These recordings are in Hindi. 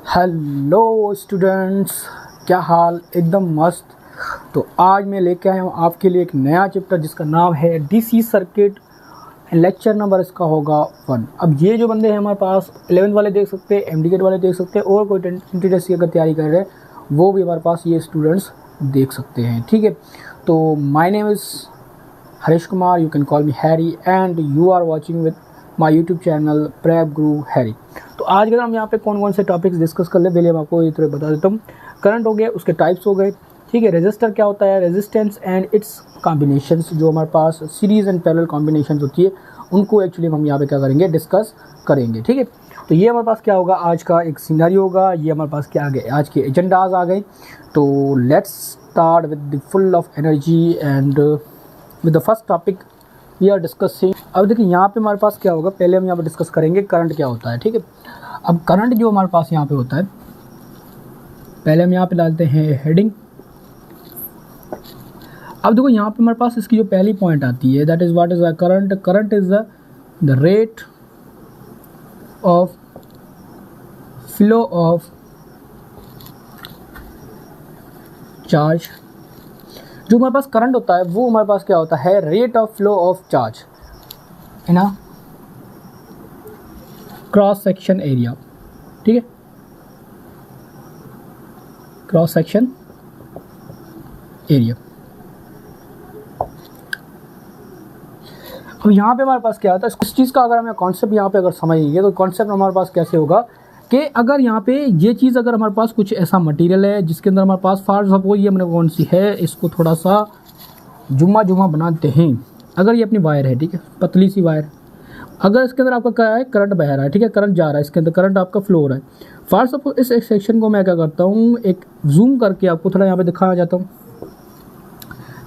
हेलो स्टूडेंट्स, क्या हाल? एकदम मस्त। तो आज मैं लेके आया हूँ आपके लिए एक नया चैप्टर जिसका नाम है डीसी सर्किट। लेक्चर नंबर इसका होगा 1। अब ये जो बंदे हैं हमारे पास 11th वाले देख सकते हैं, एमडीकेट वाले देख सकते हैं, और कोई टेस्ट की अगर तैयारी कर रहे हैं वो भी हमारे पास ये स्टूडेंट्स देख सकते हैं। ठीक है, तो my name is Harish Kumar, you can call me Harry, and you are watching with my YouTube channel prep Guru Harry. तो आज अगर हम यहाँ पे कौन कौन से टॉपिक्स डिस्कस कर ले, पहले मैं आपको ये थोड़ा बता देता हूँ। करंट हो गया, उसके टाइप्स हो गए, ठीक है। रेजिस्टर क्या होता है, रेजिस्टेंस एंड इट्स कॉम्बिनेशंस, जो हमारे पास सीरीज़ एंड पैरेलल कॉम्बिनेशंस होती है उनको एक्चुअली हम यहाँ पे क्या करेंगे, डिस्कस करेंगे। ठीक है, तो ये हमारे पास क्या होगा, आज का एक सिनेरियो होगा। ये हमारे पास क्या आ गए, आज के एजेंडाज आ गए। तो let's start with the full of energy and with the first topic we are discussing. अब देखिए यहाँ पे हमारे पास क्या होगा, पहले हम यहाँ पे डिस्कस करेंगे करंट क्या होता है। ठीक है, अब करंट जो हमारे पास यहाँ पे होता है, पहले हम यहाँ पे डालते हैं हेडिंग। अब देखो यहाँ पे हमारे पास इसकी जो पहली पॉइंट आती है, that is what is the current. Current is the rate of flow of charge. जो हमारे पास करंट होता है वो हमारे पास क्या होता है, rate of flow of charge in a cross section area. ठीक है, क्रॉस सेक्शन एरिया। अब यहाँ पे हमारे पास क्या होता है, इस चीज़ का अगर हमें कॉन्सेप्ट यहाँ पे अगर समझेंगे तो कॉन्सेप्ट हमारे पास कैसे होगा कि अगर यहाँ पे ये चीज़ अगर हमारे पास कुछ ऐसा मटेरियल है जिसके अंदर हमारे पास फॉर सपोज ये हमने कौन सी है, इसको थोड़ा सा जुम्मा बनाते हैं। अगर ये अपनी वायर है, ठीक है, पतली सी वायर, अगर इसके अंदर आपका क्या है, करंट बह रहा है, ठीक है, करंट जा रहा है, इसके अंदर करंट आपका फ्लो हो रहा है। फॉर सपोज इस एक सेक्शन को मैं क्या करता हूँ, एक जूम करके आपको थोड़ा यहाँ पे दिखाया जाता हूँ।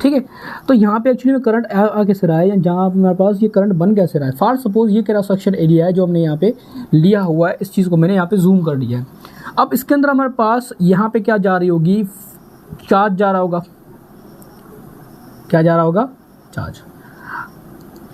ठीक है, तो यहाँ पे एक्चुअली में करंट आ कैसे रहा है, जहाँ हमारे पास ये करंट बन कैसे रहा है। फॉर सपोज ये क्रॉस सेक्शन एरिया है जो हमने यहाँ पे लिया हुआ है, इस चीज़ को मैंने यहाँ पे जूम कर दिया है। अब इसके अंदर हमारे पास यहाँ पे क्या जा रही होगी, चार्ज जा रहा होगा। क्या जा रहा होगा, चार्ज।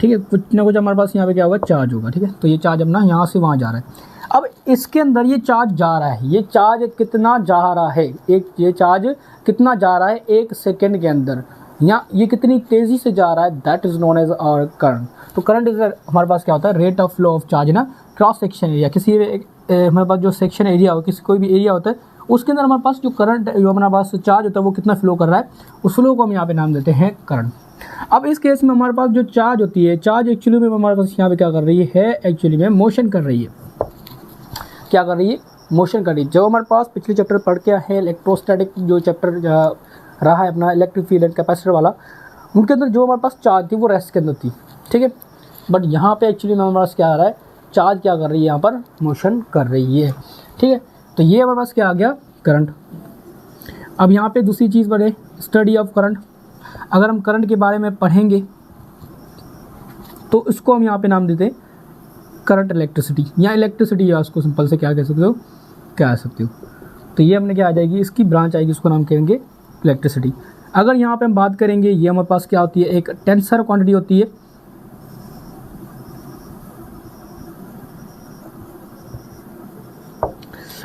ठीक है, कुछ ना कुछ हमारे पास यहाँ पे क्या होगा, चार्ज होगा। ठीक है, तो ये चार्ज अपना यहाँ से वहाँ जा रहा है। अब इसके अंदर ये चार्ज जा रहा है, ये चार्ज कितना जा रहा है, ये चार्ज कितना जा रहा है 1 सेकेंड के अंदर, या ये कितनी तेज़ी से जा रहा है, that is known as our current. तो करंट इज हमारे पास क्या होता है, rate of flow of charge ना क्रॉस सेक्शन एरिया। किसी हमारे पास जो सेक्शन एरिया हो, किसी कोई भी एरिया होता है उसके अंदर हमारे पास जो करंट, जो हमारे पास चार्ज होता है वो कितना फ्लो कर रहा है, उस फ्लो को हम यहाँ पे नाम देते हैं करंट। अब इस केस में हमारे पास जो चार्ज होती है, चार्ज एक्चुअली में हमारे पास यहाँ पे क्या कर रही है, एक्चुअली में मोशन कर रही है। क्या कर रही है, मोशन कर रही है। जो हमारे पास पिछले चैप्टर पढ़ के है, इलेक्ट्रोस्टैटिक जो चैप्टर रहा है अपना, इलेक्ट्रिक फील्ड एंड कैपेसिटर वाला, उनके अंदर जो हमारे पास चार्ज थी वो रेस्ट के अंदर थी। ठीक है, बट यहाँ पे एक्चुअली हमारे पास क्या आ रहा है, चार्ज क्या कर रही है, यहाँ पर मोशन कर रही है। ठीक है, तो ये हमारे पास क्या आ गया, करंट। अब यहाँ पे दूसरी चीज़ बढ़े, स्टडी ऑफ करंट। अगर हम करंट के बारे में पढ़ेंगे तो इसको हम यहाँ पे नाम देते हैं करंट इलेक्ट्रिसिटी, या इलेक्ट्रिसिटी, या उसको सिंपल से क्या कह सकते हो, क्या कह सकते हो। तो ये हमने क्या आ जाएगी, इसकी ब्रांच आएगी, उसको नाम कहेंगे इलेक्ट्रिसिटी। अगर यहाँ पे हम बात करेंगे, ये हमारे पास क्या होती है, एक टेंसर क्वांटिटी होती है।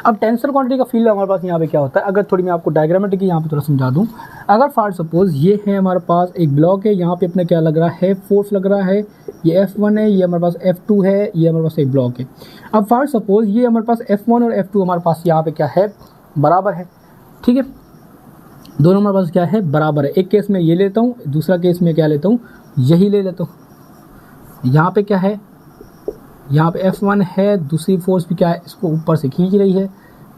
अब टेंसर क्वांटिटी का फील्ड हमारे पास यहाँ पे क्या होता है, अगर थोड़ी मैं आपको डायग्रामेटिक यहाँ पे थोड़ा समझा दूँ। अगर फॉर सपोज ये है हमारे पास एक ब्लॉक है, यहाँ पे अपना क्या लग रहा है, फोर्स लग रहा है, ये F1 है, ये हमारे पास F2 है, ये हमारे पास एक ब्लॉक है। अब फॉर सपोज ये हमारे पास F1 और F2 हमारे पास यहाँ पे क्या है, बराबर है। ठीक है, दोनों हमारे पास क्या है, बराबर है। एक केस में ये लेता हूँ, दूसरा केस में क्या लेता हूँ, यही ले लेता हूँ। यहाँ पे क्या है, यहाँ पे F1 है, दूसरी फोर्स भी क्या है, इसको ऊपर से खींच रही है,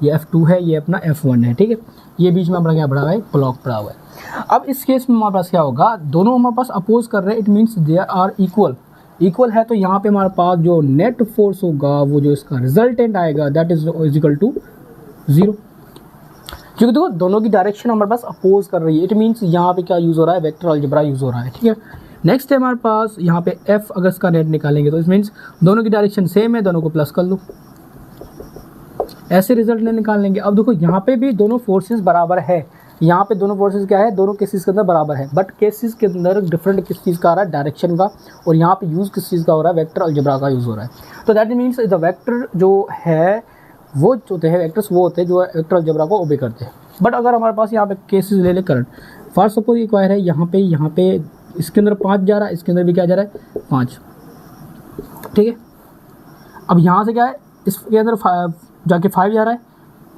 ये F2 है, ये अपना F1 है। ठीक है, ये बीच में अपना क्या पड़ा हुआ है, ब्लॉक पड़ा हुआ है। अब इस केस में हमारे पास क्या होगा, दोनों हमारे पास अपोज कर रहे हैं, it means they are equal. Equal है तो यहाँ पे हमारे पास जो नेट फोर्स होगा, वो जो इसका रिजल्टेंट आएगा, दैट इज इक्वल टू 0। क्योंकि देखो दोनों की डायरेक्शन हमारे पास अपोज कर रही है, इट मीन्स यहाँ पे क्या यूज़ हो रहा है, वेक्टर अलजेब्रा यूज़ हो रहा है। ठीक है, नेक्स्ट है हमारे पास यहाँ पे F, अगर इसका नेट निकालेंगे तो इट मीन्स दोनों की डायरेक्शन सेम है, दोनों को प्लस कर लो, ऐसे रिजल्ट निकाल लेंगे। अब देखो यहाँ पे भी दोनों फोर्सेस बराबर है, यहाँ पे दोनों फोर्सेस क्या है, दोनों केसेस के अंदर बराबर है, बट केसेस के अंदर डिफरेंट किस चीज़ का आ रहा है, डायरेक्शन का, और यहाँ पे यूज़ किस चीज़ का हो रहा है, वेक्टर अलजेब्रा का यूज़ हो रहा है। तो दैट मीन्स द वेक्टर जो है वो जो होते हैं वेक्टर्स, वो होते हैं जो वेक्टर अलजेब्रा को ओबे करते हैं। बट अगर हमारे पास यहाँ पे केसेस ले ले करंट, फर्स्ट सपोज ये क्वायर है, यहाँ पे इसके अंदर 5 जा रहा है, इसके अंदर भी क्या जा रहा है 5, ठीक है। अब यहाँ से क्या है, इसके अंदर जाके 5 जा रहा है,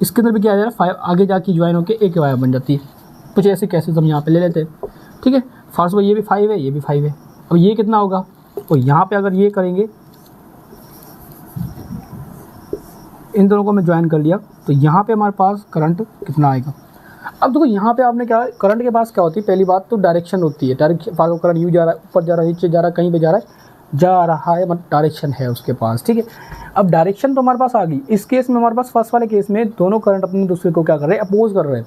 इसके अंदर भी क्या जा रहा है 5, आगे जाके ज्वाइन होकर एक वायर बन जाती है। कुछ ऐसे केसेस हम यहाँ पे ले लेते हैं, ठीक है। फर्स्ट ये भी 5 है, ये भी 5 है। अब ये कितना होगा, तो यहाँ पे अगर ये करेंगे, इन दोनों को मैं ज्वाइन कर लिया, तो यहाँ पे हमारे पास करंट कितना आएगा। अब देखो यहाँ पे आपने क्या, करंट के पास क्या होती है, पहली बात तो डायरेक्शन होती है। डायरेक्शन करंट यू जा रहा है, ऊपर जा रहा है, नीचे जा रहा है, कहीं पे जा रहा है, मतलब डायरेक्शन है उसके पास, ठीक है। अब डायरेक्शन तो हमारे पास आ गई। इस केस में हमारे पास फर्स्ट वाले केस में दोनों करंट अपने दूसरे को क्या कर रहे हैं, अपोज कर रहे हैं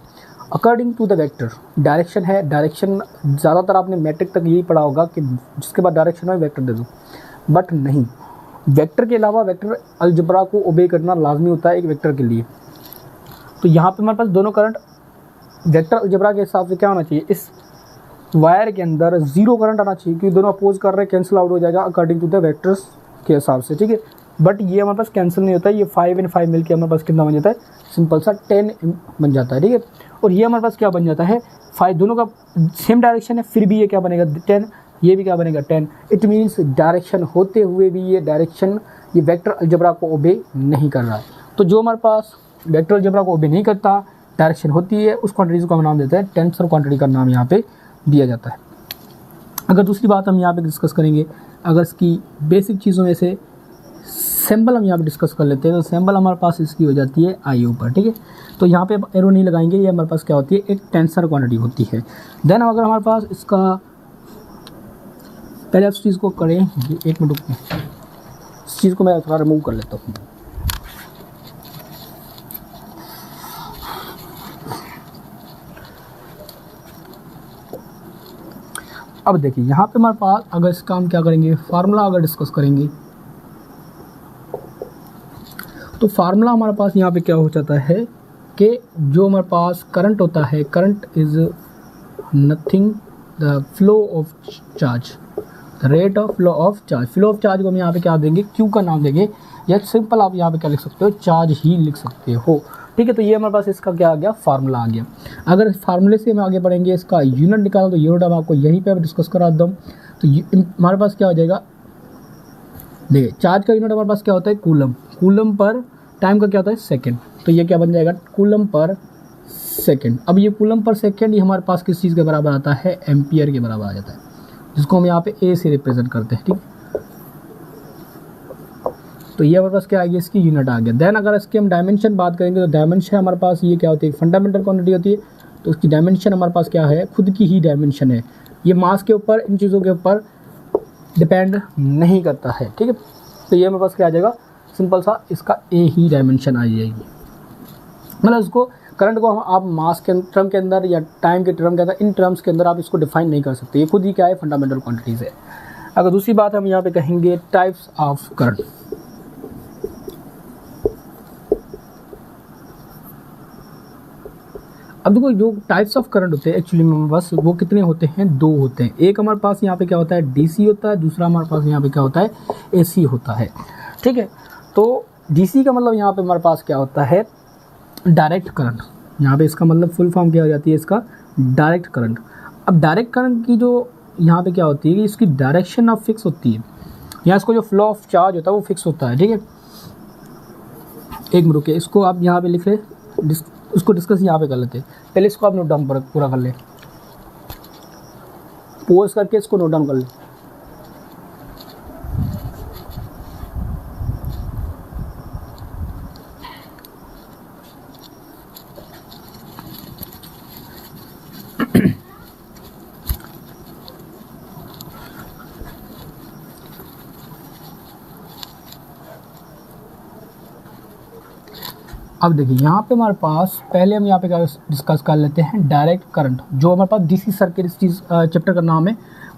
according to the vector. Direction है, डायरेक्शन ज़्यादातर आपने मैट्रिक तक यही पढ़ा होगा कि जिसके बाद डायरेक्शन है वेक्टर दे दो, बट नहीं, वेक्टर के अलावा वेक्टर अलजेब्रा को ओबे करना लाजमी होता है एक वेक्टर के लिए। तो यहाँ पे हमारे पास दोनों करंट वेक्टर अलजेब्रा के हिसाब से क्या होना चाहिए, इस वायर के अंदर 0 करंट आना चाहिए, क्योंकि दोनों अपोज कर रहे हैं, कैंसिल आउट हो जाएगा अकॉर्डिंग टू द वेक्टर्स के हिसाब से, ठीक है। बट ये हमारे पास कैंसिल नहीं होता है, ये 5 and 5 मिलकर हमारे पास कितना बन जाता है, सिंपल सा 10 बन जाता है, ठीक है। और ये हमारे पास क्या बन जाता है, 5, दोनों का सेम डायरेक्शन है, फिर भी ये क्या बनेगा 10, ये भी क्या बनेगा 10। इट मीन्स डायरेक्शन होते हुए भी ये डायरेक्शन, ये वेक्टर अलजेब्रा को ओबे नहीं कर रहा है। तो जो हमारे पास वेक्टर अलजेब्रा को ओबे नहीं करता, डायरेक्शन होती है, उस क्वांटिटीज़ को हम नाम देते हैं टेंसर क्वांटिटी का नाम यहाँ पे दिया जाता है। अगर दूसरी बात हम यहाँ पे डिस्कस करेंगे, अगर इसकी बेसिक चीज़ों में से सैम्पल हम यहाँ पे डिस्कस कर लेते हैं, तो सैम्पल हमारे पास इसकी हो जाती है आई ऊपर, ठीक है। तो यहाँ पे एरो नहीं लगाएंगे, ये हमारे पास क्या होती है, एक टेंसर क्वांटिटी होती है। देन अगर हमारे पास इसका, पहले उस चीज़ को करें, एक मिनट रुकिए, इस चीज़ को मैं थोड़ा रिमूव कर लेता हूँ। अब देखिए यहाँ पे हमारे पास अगर इसका हम क्या करेंगे, फार्मूला अगर डिस्कस करेंगे, तो फार्मूला हमारे पास यहाँ पे क्या हो जाता है कि जो हमारे पास करंट होता है, current is nothing the flow of charge, the rate of flow of charge. Flow of charge को हम यहाँ पे क्या देंगे, क्यू का नाम देंगे, या सिंपल आप यहाँ पे क्या लिख सकते हो, चार्ज ही लिख सकते हो, ठीक है। तो ये हमारे पास इसका क्या आ गया, फार्मूला आ गया। अगर इस फार्मूले से हम आगे बढ़ेंगे, इसका यूनिट निकालो, तो यूनिट हम आपको यहीं पे डिस्कस करा दूँ। तो हमारे पास क्या हो जाएगा, देखिए चार्ज का यूनिट हमारे पास क्या होता है, कूलम, कूलम पर टाइम का क्या होता है, सेकेंड। तो ये क्या बन जाएगा, कूलम पर सेकेंड। अब ये कूलम पर सेकेंड ये हमारे पास किस चीज़ के बराबर आता है, एम्पियर के बराबर आ जाता है, जिसको हम यहाँ पे ए से रिप्रेजेंट करते हैं, ठीक। तो ये हमारे पास क्या आ गया, इसकी यूनिट आ गया। देन अगर इसकी हम डायमेंशन बात करेंगे, तो डायमेंशन हमारे पास ये क्या होती है, फंडामेंटल क्वांटिटी होती है। तो उसकी डायमेंशन हमारे पास क्या है, खुद की ही डायमेंशन है, ये मास के ऊपर, इन चीज़ों के ऊपर डिपेंड नहीं करता है, ठीक है। तो ये हमारे पास क्या आ जाएगा, सिंपल सा इसका ए ही डायमेंशन आ जाएगी। मतलब इसको करंट को हम आप मास के टर्म के अंदर या टाइम के टर्म के अंदर, इन टर्म्स के अंदर आप इसको डिफाइन नहीं कर सकते, ये खुद ही क्या है, फंडामेंटल क्वांटिटीज़ है। अगर दूसरी बात हम यहाँ पे कहेंगे टाइप्स ऑफ करंट, अब देखो जो टाइप्स ऑफ करंट होते हैं एक्चुअली में बस वो कितने होते हैं, 2 होते हैं। एक हमारे पास यहाँ पे क्या होता है, डीसी होता है, दूसरा हमारे पास यहाँ पे क्या होता है, एसी होता है, ठीक है। तो डीसी का मतलब यहाँ पे हमारे पास क्या होता है, डायरेक्ट करंट। यहाँ पे इसका मतलब फुल फॉर्म क्या हो जाती है, इसका डायरेक्ट करंट। अब डायरेक्ट करंट की जो यहाँ पे क्या होती है कि इसकी डायरेक्शन ऑफ फिक्स होती है, यहाँ इसको जो फ्लो ऑफ चार्ज होता है वो फिक्स होता है, ठीक है। एक मिनट रुकिए, इसको आप यहाँ पे लिख ले, उसको डिस्कस यहाँ पे कर लेते हैं। पहले इसको आप नोट डाउन पूरा कर ले, पोज करके इसको नोट डाउन कर ले। अब देखिए यहाँ पे हमारे पास पहले हम यहाँ पे क्या डिस्कस कर लेते हैं, डायरेक्ट करंट। जो हमारे पास डीसी सर्किट, इस चीज़ चैप्टर का नाम है,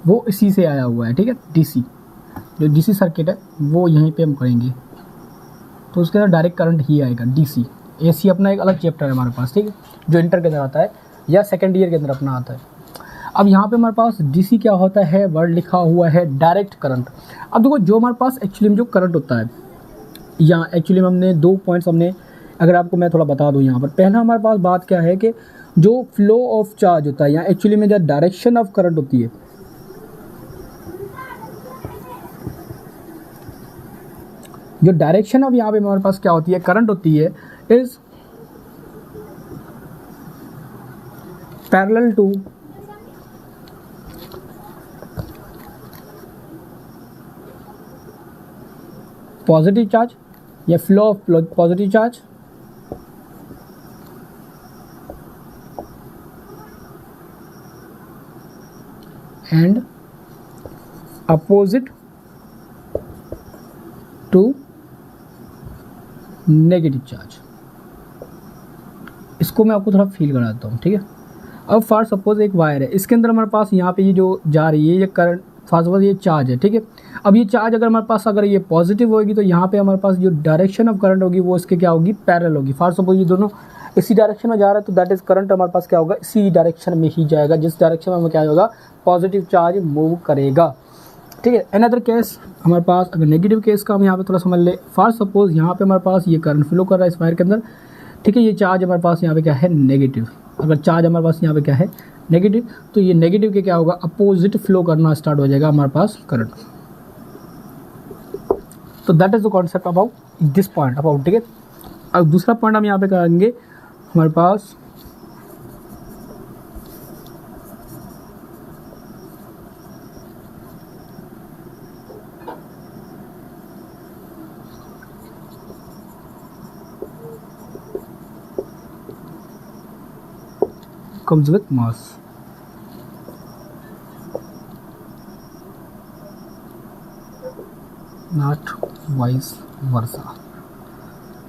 वो इसी से आया हुआ है, ठीक है। डीसी, जो डीसी सर्किट है वो यहीं पे हम करेंगे, तो उसके अंदर डायरेक्ट करंट ही आएगा, डीसी। एसी अपना एक अलग चैप्टर है हमारे पास, ठीक है, जो इंटर के अंदर आता है या सेकेंड ईयर के अंदर अपना आता है। अब यहाँ पे हमारे पास डीसी क्या होता है, वर्ड लिखा हुआ है डायरेक्ट करंट। अब देखो जो हमारे पास एक्चुअली में जो करंट होता है, या एक्चुअली में हमने 2 पॉइंट्स हमने अगर आपको मैं थोड़ा बता दूं यहाँ पर, पहला हमारे पास बात क्या है कि जो फ्लो ऑफ चार्ज होता है, यहाँ एक्चुअली में जो डायरेक्शन ऑफ करंट होती है, जो डायरेक्शन ऑफ यहाँ पे हमारे पास क्या होती है, करंट होती है, is parallel to positive charge या flow of positive charge and opposite to negative charge. इसको मैं आपको थोड़ा फील कराता हूँ, ठीक है। अब फॉर सपोज एक वायर है, इसके अंदर हमारे पास यहाँ पे ये जो जा रही है ये करंट, फॉर सपोज ये चार्ज है, ठीक है। अब ये चार्ज अगर हमारे पास अगर ये पॉजिटिव होगी तो यहाँ पे हमारे पास जो डायरेक्शन ऑफ करंट होगी वो इसके क्या होगी, पैरेलल होगी। फॉर सपोज ये दोनों इसी डायरेक्शन में जा रहा है तो दैट इज करंट हमारे पास क्या होगा, इसी डायरेक्शन में ही जाएगा, जिस डायरेक्शन में हमें क्या होगा, पॉजिटिव चार्ज मूव करेगा, ठीक है। अनदर केस हमारे पास, अगर नेगेटिव केस का हम यहाँ पे थोड़ा समझ ले, फॉर सपोज यहाँ पे हमारे पास ये करंट फ्लो कर रहा है इस वायर के अंदर, ठीक है। ये चार्ज हमारे पास यहाँ पे क्या है, नेगेटिव। अगर चार्ज हमारे पास यहाँ पे क्या है, नेगेटिव, तो ये नेगेटिव के क्या होगा, अपोजिट फ्लो करना स्टार्ट हो जाएगा हमारे पास करंट। तो that is the concept about this point about, ठीक है। अब दूसरा पॉइंट हम यहाँ पे करेंगे, हमारे पास comes with mass, not vice versa।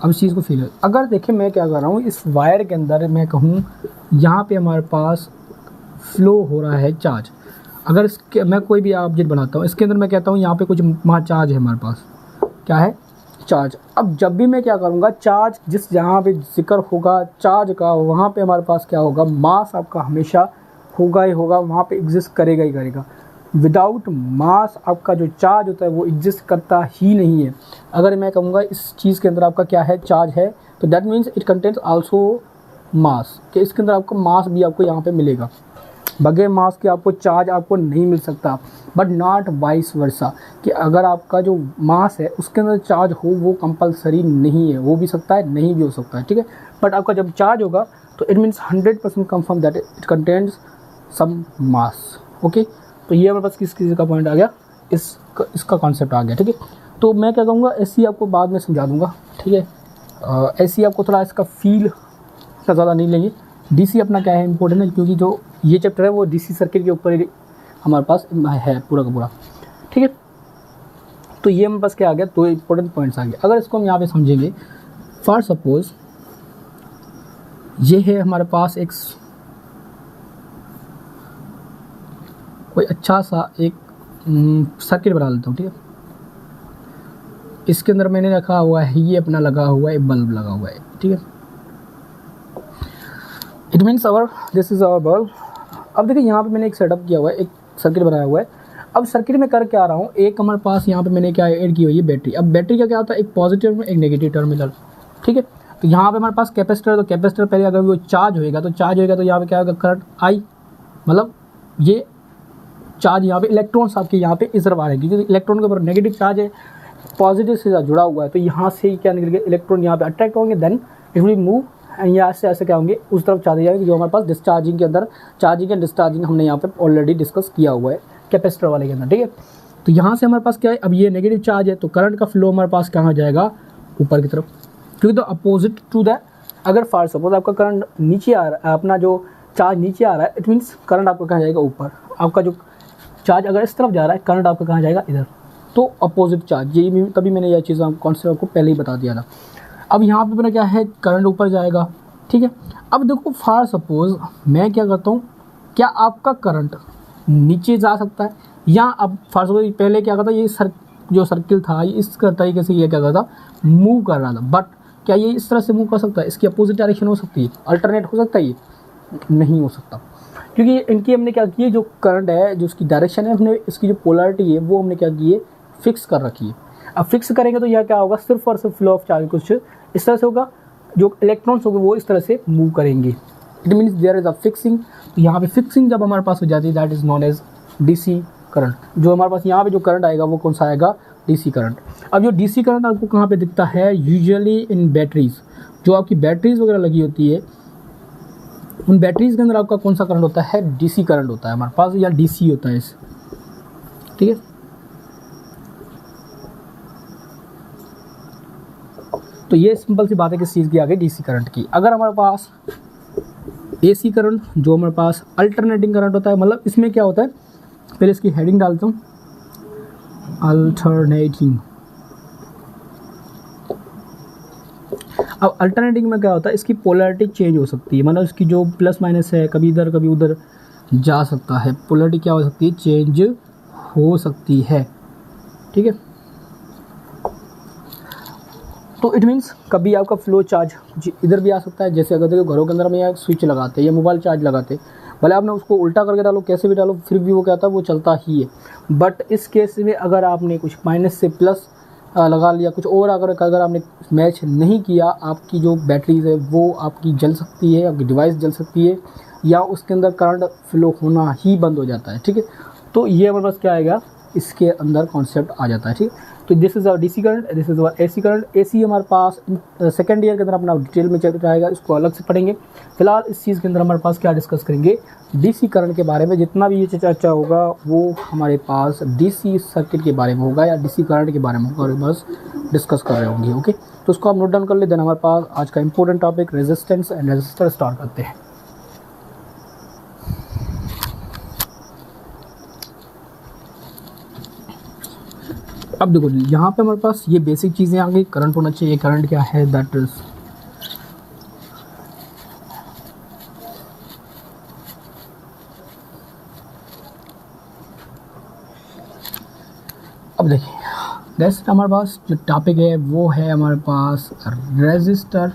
अब इस चीज़ को फील, अगर देखिए मैं क्या कर रहा हूँ, इस वायर के अंदर मैं कहूँ यहाँ पे हमारे पास फ्लो हो रहा है चार्ज। अगर इसके मैं कोई भी ऑब्जेक्ट बनाता हूँ, इसके अंदर मैं कहता हूँ यहाँ पे कुछ वहाँ चार्ज है, हमारे पास क्या है, चार्ज। अब जब भी मैं क्या करूँगा, चार्ज जिस जहाँ पे जिक्र होगा चार्ज का, वहाँ पे हमारे पास क्या होगा, मास आपका हमेशा होगा ही होगा, वहाँ पे एग्जिस्ट करेगा ही करेगा। विदाउट मास आपका जो चार्ज होता है वो एग्जिस्ट करता ही नहीं है। अगर मैं कहूँगा इस चीज़ के अंदर आपका क्या है, चार्ज है, तो that means it contains also mass, कि इसके अंदर आपको मास भी आपको यहाँ पे मिलेगा। बगैर मास के आपको चार्ज आपको नहीं मिल सकता, बट नॉट वाइस वर्सा, कि अगर आपका जो मास है उसके अंदर चार्ज हो, वो कंपलसरी नहीं है, हो भी सकता है नहीं भी हो सकता है, ठीक है। बट आपका जब चार्ज होगा तो it means 100% confirm that it contains some mass, okay. तो ये हमारे पास किस चीज़ का पॉइंट आ गया, इसका कॉन्सेप्ट आ गया, ठीक है। तो मैं क्या कहूँगा, ऐसी आपको बाद में समझा दूँगा, ठीक है। ऐसी आपको थोड़ा इसका फील का ज़्यादा नहीं लेंगे। डीसी अपना क्या है, इम्पोर्टेंट है, क्योंकि जो ये चैप्टर है वो डीसी सर्किट के ऊपर हमारे पास है पूरा का पूरा, ठीक है। तो ये हमारे पास क्या आ गया, दो इंपॉर्टेंट पॉइंट्स आ गए। अगर इसको हम यहाँ पे समझेंगे, फॉर सपोज ये है हमारे पास एक कोई अच्छा सा एक सर्किट बना लेता हूँ, ठीक है। इसके अंदर मैंने रखा हुआ है, ये अपना लगा हुआ है, बल्ब लगा हुआ है, ठीक है। It means our this is our bulb. अब देखिए यहाँ पे मैंने एक सेटअप किया हुआ है, एक सर्किट बनाया हुआ है। अब सर्किट में कर क्या रहा हूँ, एक हमारे पास यहाँ पे मैंने क्या ऐड की हुई है, बैटरी। अब बैटरी का क्या होता है, एक पॉजिटिव में एक नेगेटिव टर्मिनल, ठीक है। तो यहाँ पे हमारे पास कैपेसिटर, तो कैपेसिटर पहले अगर वो चार्ज होएगा तो यहाँ पे क्या होगा, करंट आई, मतलब ये चार्ज यहाँ पे इलेक्ट्रॉन्स आपके यहाँ पे इस तरफ आ रहे हैं, क्योंकि इलेक्ट्रॉन के ऊपर नेगेटिव चार्ज है, पॉजिटिव से जुड़ा हुआ है, तो यहाँ से क्या निकल गया, इलेक्ट्रॉन यहाँ पे अट्रैक्ट होंगे, then it will move and यहाँ से ऐसे क्या होंगे, उस तरफ चले जाएंगे, जो हमारे पास डिस्चार्जिंग के अंदर, चार्जिंग एंड डिस्चार्जिंग हमने यहाँ पे ऑलरेडी डिस्कस किया हुआ है कैपेसिटर वाले के अंदर, ठीक है। तो यहाँ से हमारे पास क्या है, अब ये नेगेटिव चार्ज है, तो करंट का फ्लो हमारे पास कहाँ जाएगा, ऊपर की तरफ, क्योंकि तो अपोजिट टू दैट। अगर फॉर सपोज आपका करंट नीचे आ रहा है, अपना जो चार्ज नीचे आ रहा है, इट मीन्स करंट आपका कहाँ जाएगा, ऊपर। आपका जो चार्ज अगर इस तरफ जा रहा है, करंट आपका कहाँ जाएगा, इधर, तो अपोजिट चार्ज। यही तभी मैंने यह चीज़ कॉन्सेप्ट आपको पहले ही बता दिया था। अब यहाँ पे मेरा क्या है, करंट ऊपर जाएगा, ठीक है। अब देखो फॉर सपोज मैं क्या करता हूँ, क्या आपका करंट नीचे जा सकता है, या अब फॉर सपोज पहले क्या करता, ये जो सर्किल था ये इस तरीके से ये क्या करता, मूव कर रहा था, बट क्या ये इस तरह से मूव कर सकता है, इसकी अपोजिट डायरेक्शन हो सकती है, अल्टरनेट हो सकता है, ये नहीं हो सकता, क्योंकि इनकी हमने क्या की है, जो करंट है, जो उसकी डायरेक्शन है, हमने इसकी जो पोलरिटी है वो हमने क्या की है, फिक्स कर रखी है। अब फिक्स करेंगे तो यह क्या होगा, सिर्फ और सिर्फ फ्लो ऑफ चार्ज कुछ इस तरह से होगा, जो इलेक्ट्रॉन्स होंगे वो इस तरह से मूव करेंगे। It means there is a fixing. तो यहाँ पे फिक्सिंग जब हमारे पास हो जाती है that is known as DC current. जो हमारे पास यहाँ पे जो करंट आएगा वो कौन सा आएगा, डीसी करंट। अब जो डीसी करंट आपको कहाँ पे दिखता है, यूजुअली इन बैटरीज, जो आपकी बैटरीज वगैरह लगी होती है उन बैटरीज के अंदर आपका कौन सा करंट होता है, डीसी करंट होता है हमारे पास, या डीसी होता है इस, ठीक है। तो ये सिंपल सी बात है किस चीज़ की, आगे डीसी करंट की। अगर हमारे पास एसी करंट, जो हमारे पास अल्टरनेटिंग करंट होता है, मतलब इसमें क्या होता है, पहले इसकी हेडिंग डालता हूँ, अल्टरनेटिंग। अब अल्टरनेटिंग में क्या होता है, इसकी पोलैरिटी चेंज हो सकती है, मतलब इसकी जो प्लस माइनस है कभी इधर कभी उधर जा सकता है, पोलैरिटी क्या हो सकती है, चेंज हो सकती है, ठीक है। तो इट मीन्स कभी आपका फ्लो चार्ज इधर भी आ सकता है, जैसे अगर देखो घरों के अंदर हम यहाँ स्विच लगाते हैं या मोबाइल चार्ज लगाते हैं, भले आपने उसको उल्टा करके डालो कैसे भी डालो फिर भी वो क्या होता है, वो चलता ही है। बट इस केस में अगर आपने कुछ माइनस से प्लस लगा लिया, कुछ और अगर आपने मैच नहीं किया, आपकी जो बैटरीज है वो आपकी जल सकती है, आपकी डिवाइस जल सकती है, या उसके अंदर करंट फ्लो होना ही बंद हो जाता है, ठीक है। तो ये हमारे पास क्या आएगा, इसके अंदर कॉन्सेप्ट आ जाता है, ठीक है। तो this is our DC current, this is our AC current. AC हमारे पास सेकेंड ईयर के अंदर अपना डिटेल में चल जाएगा, इसको अलग से पढ़ेंगे। फिलहाल इस चीज़ के अंदर हमारे पास क्या डिस्कस करेंगे, डीसी करंट के बारे में। जितना भी ये चर्चा होगा वो हमारे पास डीसी सर्किट के बारे में होगा या डीसी करंट के बारे में होगा, और बस डिस्कस कर रहे होंगे, ओके। तो उसको आप नोट डाउन कर ले। देन हमारे पास आज का important topic resistance and resistor start करते हैं। अब देखो यहाँ पे हमारे पास ये बेसिक चीज़ें आ गई, करंट होना चाहिए। करंट क्या है, दैट इज अब देखिए नेक्स्ट हमारे पास जो टॉपिक है वो है हमारे पास रेजिस्टर।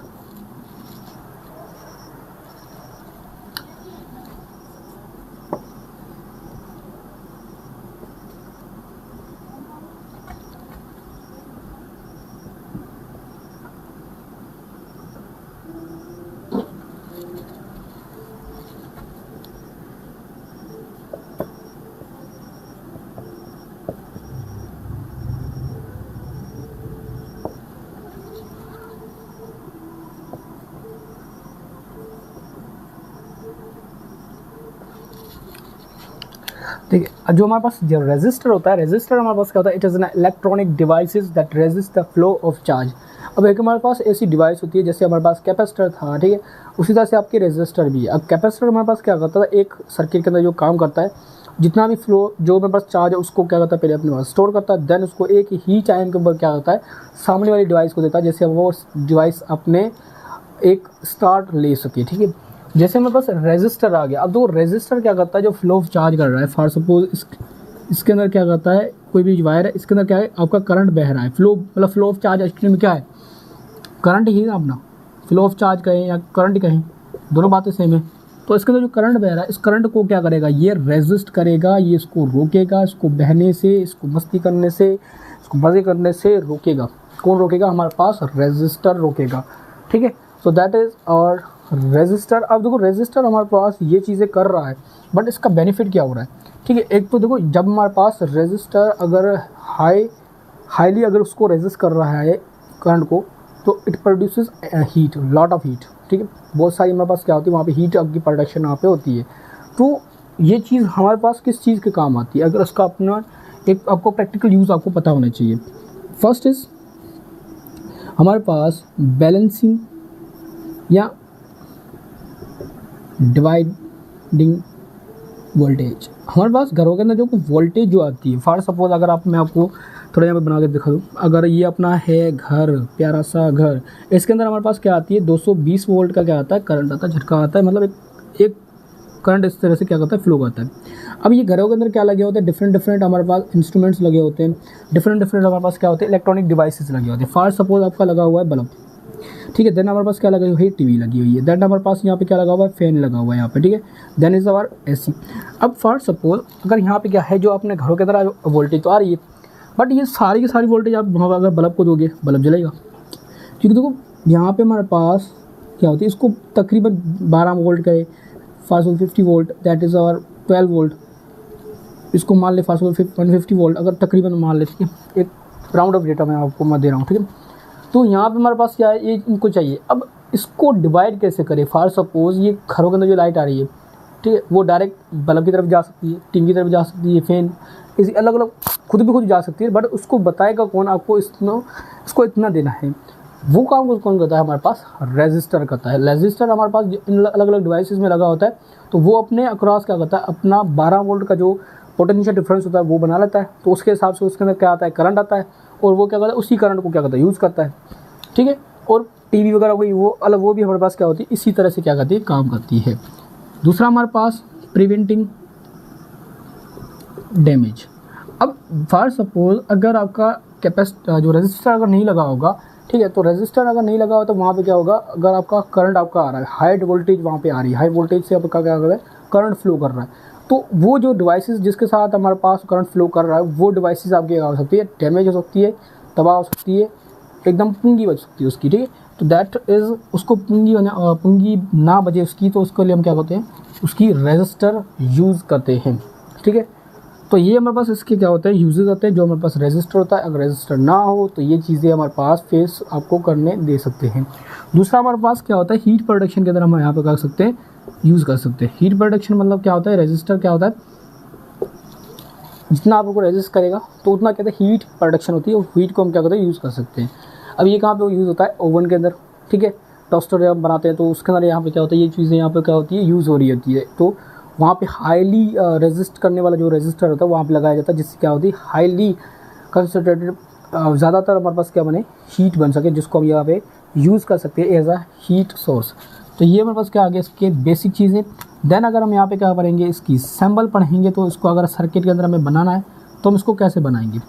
ठीक है, जो हमारे पास जो रेजिस्टर होता है, रेजिस्टर हमारे पास क्या होता है, it is an electronic devices that resist the flow of charge. अब एक हमारे पास ऐसी डिवाइस होती है जैसे हमारे पास कैपेसिटर था, ठीक है, उसी तरह से आपके रेजिस्टर भी है। अब कैपेसिटर हमारे पास क्या करता है, एक सर्किट के अंदर जो काम करता है, जितना भी फ्लो जो हमारे पास चार्ज है उसको क्या करता है, पहले अपने पास स्टोर करता है, देन उसको एक ही टाइम के ऊपर क्या होता है, सामने वाली डिवाइस को देता है, जैसे वो डिवाइस अपने एक स्टार्ट ले सके, ठीक है। जैसे हमारे पास रेजिस्टर आ गया। अब दो रेजिस्टर क्या करता है, जो फ्लो ऑफ चार्ज कर रहा है, फॉर सपोज इसके अंदर क्या करता है, कोई भी वायर है इसके अंदर क्या है, आपका करंट बह रहा है, फ्लो मतलब फ्लो ऑफ चार्ज एक्चुअली में क्या है, करंट ही ना अपना, फ्लो ऑफ चार्ज कहें या करंट कहें, दोनों बातें सेम है। तो इसके अंदर जो करंट बह रहा है, इस करंट को क्या करेगा, ये रेजिस्ट करेगा, ये इसको रोकेगा, इसको बहने से, इसको मस्ती करने से, इसको मज़े करने से रोकेगा। कौन रोकेगा, हमारे पास रेजिस्टर रोकेगा, ठीक है। So that is our resistor. अब देखो रेजिस्टर हमारे पास ये चीज़ें कर रहा है, बट इसका बेनिफिट क्या हो रहा है, ठीक है। एक तो देखो जब हमारे पास रेजिस्टर अगर हाईली अगर उसको रेजिस्ट कर रहा है करंट को, तो it produces heat, lot of heat, ठीक है। बहुत सारी हमारे पास क्या होती है, वहाँ पे हीट की प्रोडक्शन यहाँ पे होती है। तो ये चीज़ हमारे पास किस चीज़ के काम आती है, अगर उसका अपना एक आपको प्रैक्टिकल यूज़ आपको पता होना चाहिए। फर्स्ट इज़ हमारे पास बैलेंसिंग या डिवाइडिंग वोल्टेज। हमारे पास घरों के अंदर जो वोल्टेज जो आती है, फॉर सपोज अगर मैं आपको थोड़ा यहाँ पे बना के दिखा दूँ, अगर ये अपना है घर, प्यारा सा घर, इसके अंदर हमारे पास क्या आती है, 220 वोल्ट का क्या आता है, करंट आता है, झटका आता है, मतलब एक करंट इस तरह से क्या करता है, फ्लो करता है। अब ये घरों के अंदर क्या लगे होते हैं, डिफरेंट हमारे पास इंस्ट्रूमेंट्स लगे होते हैं, डिफरेंट हमारे पास क्या होते हैं, इलेक्ट्रॉनिक डिवाइसेस लगे होते हैं। फॉर सपोज आपका लगा हुआ है बल्ब, ठीक है, देन हमारे पास क्या लगा हुआ है, टीवी लगी हुई है, देन हमारे पास यहाँ पे क्या लगा हुआ है, फैन लगा हुआ है यहाँ पे, ठीक है, देन इज आवर एसी। अब फॉर सपोज अगर यहाँ पे क्या है, जो अपने घरों के अंदर वोल्टेज तो आ रही है, बट ये सारी की सारी वोल्टेज आप अगर बल्ब को दोगे, बल्ब जलेगा, क्योंकि देखो यहाँ पे हमारे पास क्या होती है, इसको तकरीबन 12 वोल्ट करे, fast 50 volt, that is our 12 volt, इसको मान ले फास्ट 150 वोल्ट अगर तकरीबन मान ले, ठीक है, एक राउंड ऑफ डेटा मैं आपको मैं दे रहा हूँ, ठीक है। तो यहाँ पे हमारे पास क्या है, ये इनको चाहिए। अब इसको डिवाइड कैसे करें, फॉर सपोज ये घरों के अंदर जो लाइट आ रही है, ठीक है, वो डायरेक्ट बल्ब की तरफ जा सकती है, टीवी की तरफ जा सकती है, फैन, इसी अलग अलग खुद भी खुद जा सकती है, बट उसको बताएगा कौन आपको, इसको इतना देना है। वो काम को कौन करता है, हमारे पास रेजिस्टर करता है। रेजिस्टर हमारे पास अलग अलग डिवाइसेस में लगा होता है, तो वो अपने अक्रॉस क्या करता है, अपना 12 वोल्ट का जो पोटेंशियल डिफरेंस होता है वो बना लेता है, तो उसके हिसाब से उसके अंदर क्या आता है, करंट आता है, और वो क्या करता है, उसी करंट को क्या करता है, यूज़ करता है, ठीक है। और टीवी वगैरह हुई वो अलग, वो भी हमारे पास क्या होती है, इसी तरह से क्या करती है, काम करती है। दूसरा हमारे पास प्रिवेंटिंग डैमेज। अब फॉर सपोज अगर आपका जो रेजिस्टर अगर नहीं लगा होगा, ठीक है, तो रेजिस्टर अगर नहीं लगा हो तो वहाँ पे क्या होगा, अगर आपका करंट आपका आ रहा है, हाई वोल्टेज वहाँ पे आ रही है, हाई वोल्टेज से आपका क्या कर रहा है, करंट फ्लो कर रहा है, तो वो जो डिवाइसेस जिसके साथ हमारे पास करंट फ्लो कर रहा है, वो डिवाइसेस आपकी क्या हो सकती है, डैमेज हो सकती है, तबाह हो सकती है, एकदम पुंगी बच सकती है उसकी, ठीक है। तो दैट इज़, उसको पुंगी ना बजे उसकी, तो उसके लिए हम क्या करते हैं, उसकी रेजिस्टर यूज़ करते हैं, ठीक है। तो ये हमारे पास इसके क्या होते हैं, यूजेस होते हैं, जो हमारे पास रेजिस्टर होता है। अगर रेजिस्टर ना हो तो ये चीज़ें हमारे पास फेस आपको करने दे सकते हैं। दूसरा हमारे पास क्या होता है, हीट प्रोडक्शन के अंदर हम यहाँ पे कर सकते हैं, यूज़ कर सकते हैं। हीट प्रोडक्शन मतलब क्या होता है, रेजिस्टर क्या होता है, जितना आपको रेजिस्ट करेगा तो उतना कहते हैं हीट प्रोडक्शन होती है, और हीट को हम क्या करते हैं, यूज़ कर सकते हैं। अब ये कहाँ पे यूज़ होता है, ओवन के अंदर, ठीक है, टोस्टर जब बनाते हैं तो उसके अंदर यहाँ पे क्या होता है, ये चीज़ें यहाँ पे क्या होती है, यूज़ हो रही होती है, तो वहाँ पे हाईली रेजिस्ट करने वाला जो रेजिस्टर होता है वहाँ पे लगाया जाता है, जिससे क्या होती है, हाईली कंसनट्रेटेड ज़्यादातर हमारे पास क्या बने, हीट बन सके, जिसको हम यहाँ पे यूज़ कर सकते हैं एज अ हीट सोर्स। तो ये हमारे पास क्या आ गया, इसके बेसिक चीज़ें। देन अगर हम यहाँ पे क्या करेंगे, इसकी सैम्बल पढ़ेंगे, तो इसको अगर सर्किट के अंदर हमें बनाना है तो हम इसको कैसे बनाएंगे।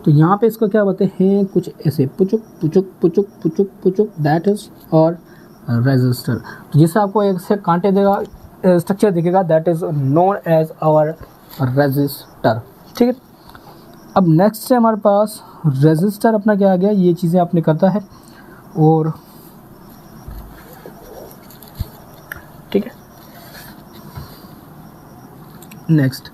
तो यहाँ पे इसको क्या बोलते हैं, कुछ ऐसे पुचुक पुचुक पुचुक पुचुक पुचुक, दैट इज़ और रेजिस्टर। तो जिससे आपको एक से कांटे देगा, स्ट्रक्चर दिखेगा, that is known as our resistor, ठीक है। अब नेक्स्ट है हमारे पास रेजिस्टर अपना क्या आ गया, ये चीज़ें आपने करता है, और ठीक है। नेक्स्ट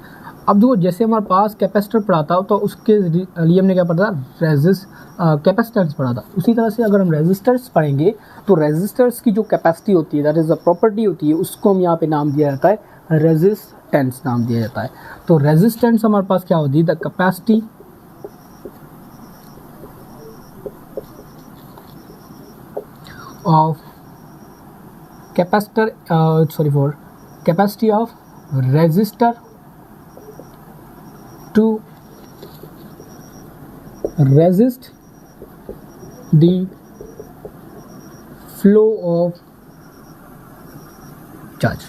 अब देखो, जैसे हमारे पास कैपेसिटर पढ़ा था तो उसके लिए हमने क्या पढ़ा था, कैपेसिटेंस पढ़ा था। उसी तरह से अगर हम रेजिस्टर्स पढ़ेंगे तो रेजिस्टर्स की जो कैपेसिटी होती है, दैट इज़ द प्रॉपर्टी होती है, उसको हम यहाँ पे नाम दिया जाता है रेजिस्टेंस, नाम दिया जाता है। तो रेजिस्टेंस हमारे पास क्या होती है, the capacity of capacitor, capacity of resistor to resist the flow of charge।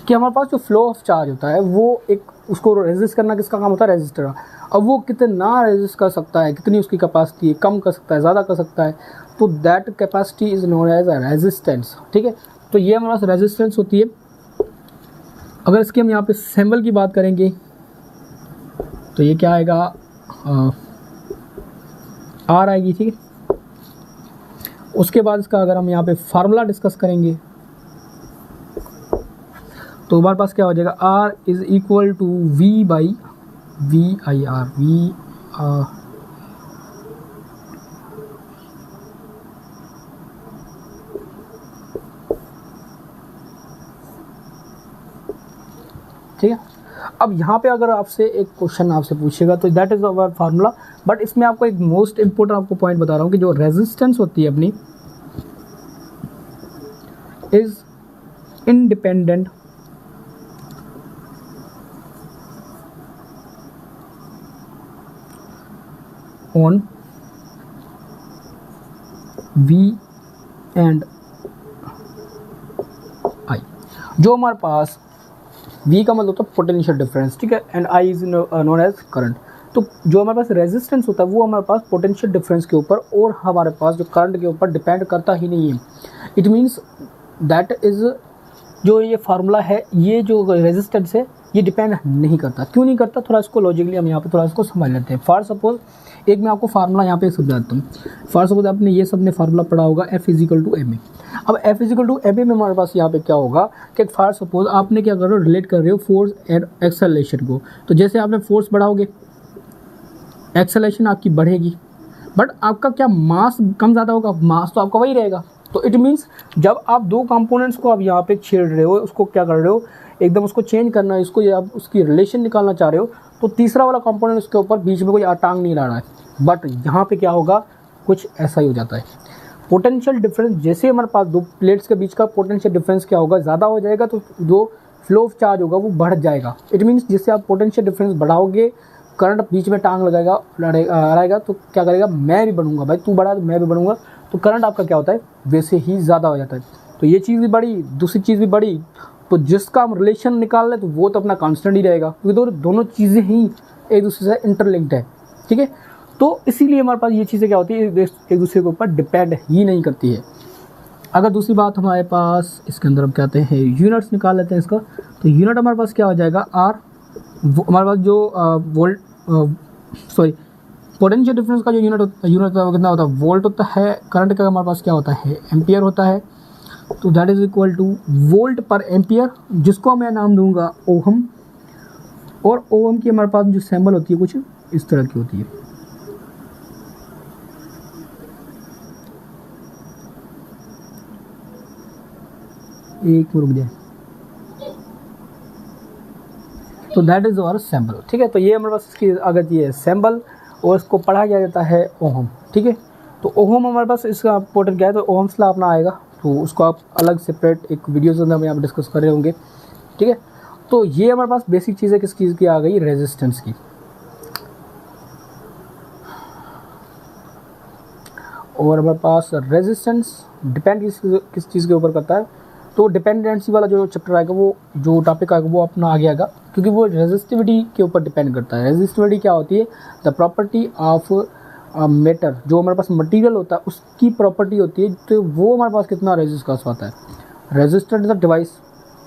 कि हमारे पास जो फ्लो ऑफ चार्ज होता है वो एक, उसको रेजिस्ट करना किसका काम होता है, रेजिस्टर का। अब वो कितना रेजिस्ट कर सकता है, कितनी उसकी कैपेसिटी है, कम कर सकता है, ज़्यादा कर सकता है, तो that capacity is known as a resistance, ठीक है। तो ये हमारे पास रेजिस्टेंस होती है। अगर इसके हम यहाँ पे सिंबल की बात करेंगे तो ये क्या आएगा, आर आएगी, ठीक है। उसके बाद इसका अगर हम यहाँ पे फार्मूला डिस्कस करेंगे तो हमारे पास क्या हो जाएगा, R is equal to V by V I R, V ठीक है। अब यहाँ पे अगर आपसे एक क्वेश्चन आपसे पूछेगा तो that is our formula, but इसमें आपको एक मोस्ट इंपॉर्टेंट आपको पॉइंट बता रहा हूँ कि जो रेजिस्टेंस होती है अपनी is independent on V and I. जो हमारे पास V का मतलब होता है पोटेंशियल डिफरेंस, ठीक है, and I is known as current. तो जो हमारे पास रेजिस्टेंस होता है वो हमारे पास पोटेंशियल डिफरेंस के ऊपर और हमारे पास जो करंट के ऊपर डिपेंड करता ही नहीं है। इट मीन्स दैट इज़, जो ये फार्मूला है, ये जो रेजिस्टेंस है ये डिपेंड नहीं करता। क्यों नहीं करता, थोड़ा इसको लॉजिकली हम यहाँ पे थोड़ा इसको समझ लेते हैं। फॉर सपोज एक मैं आपको फार्मूला यहाँ पे समझाता हूँ। फॉर सपोज आपने ये सब ने फार्मूला पढ़ा होगा F is equal to M A. अब F is equal to M A में हमारे पास यहाँ पे क्या होगा कि फॉर सपोज आपने क्या कर रहे हो, रिलेट कर रहे हो फोर्स एंड एक्सेलरेशन को। तो जैसे आपने फोर्स बढ़ाओगे एक्सेलरेशन आपकी बढ़ेगी, बट आपका क्या मास कम ज़्यादा होगा, मास तो आपका वही रहेगा। तो इट मीन्स जब आप दो कंपोनेंट्स को आप यहाँ पे छेड़ रहे हो, उसको क्या कर रहे हो, एकदम उसको चेंज करना है, इसको आप उसकी रिलेशन निकालना चाह रहे हो, तो तीसरा वाला कंपोनेंट उसके ऊपर बीच में कोई टांग नहीं रहा है। बट यहाँ पे क्या होगा, कुछ ऐसा ही हो जाता है। पोटेंशियल डिफरेंस, जैसे हमारे पास दो प्लेट्स के बीच का पोटेंशियल डिफरेंस क्या होगा, ज़्यादा हो जाएगा तो जो फ्लो ऑफ चार्ज होगा वो बढ़ जाएगा। इट मीन्स जिससे आप पोटेंशियल डिफरेंस बढ़ाओगे, करंट बीच में टांग लगाएगा लड़ाएगा, तो क्या करेगा, मैं भी बढ़ूंगा भाई, तू बढ़ा तो मैं भी बढ़ूंगा, तो करंट आपका क्या होता है, वैसे ही ज़्यादा हो जाता है। तो ये चीज़ भी बढ़ी, दूसरी चीज़ भी बढ़ी, तो जिसका हम रिलेशन निकाल लें तो वो तो अपना कांस्टेंट ही रहेगा, क्योंकि दोनों चीज़ें ही एक दूसरे से इंटरलिंक्ड है। ठीक है, तो इसीलिए हमारे पास ये चीज़ें क्या होती है, एक दूसरे के ऊपर डिपेंड ही नहीं करती है। अगर दूसरी बात हमारे पास इसके अंदर हम कहते हैं यूनिट्स निकाल लेते हैं इसका, तो यूनिट हमारे पास क्या हो जाएगा, आर। हमारे पास जो पोटेंशियल डिफरेंस का जो यूनिट होता है कितना होता है, वोल्ट होता है। करंट का हमारे पास क्या होता है, एम्पियर होता है। तो that is equal two volt पर एम्पियर, जिसको मैं नाम दूंगा ओहम। और ओहम की हमारे पास जो सिंबल होती है कुछ इस तरह की होती है। एक रुक जाए, तो दैट इज आवर सिंबल। ठीक है, तो ये हमारे पास इसकी अगर ये सिंबल और इसको पढ़ा गया जाता है ओहम। ठीक है, तो ओहम हमारे पास इसका इंपॉर्टेंट क्या है, तो ओहम्स लॉ अपना आएगा, तो उसको आप अलग सेपरेट एक वीडियो के अंदर हम यहाँ पर डिस्कस कर रहे होंगे। ठीक है, तो ये हमारे पास बेसिक चीज़ है किस चीज़ की आ गई, रेजिस्टेंस की। और हमारे पास रेजिस्टेंस डिपेंड किस चीज़ के ऊपर करता है, तो डिपेंडेंसी वाला जो चैप्टर आएगा, वो जो टॉपिक आएगा वो अपना आगे आएगा, क्योंकि वो रेजिस्टिविटी के ऊपर डिपेंड करता है। रेजिस्टिविटी क्या होती है, द प्रॉपर्टी ऑफ मैटर, जो हमारे पास मटेरियल होता है उसकी प्रॉपर्टी होती है, तो वो हमारे पास कितना रेजिस्ट कर पाता है। रेजिस्टेंट इज द डिवाइस,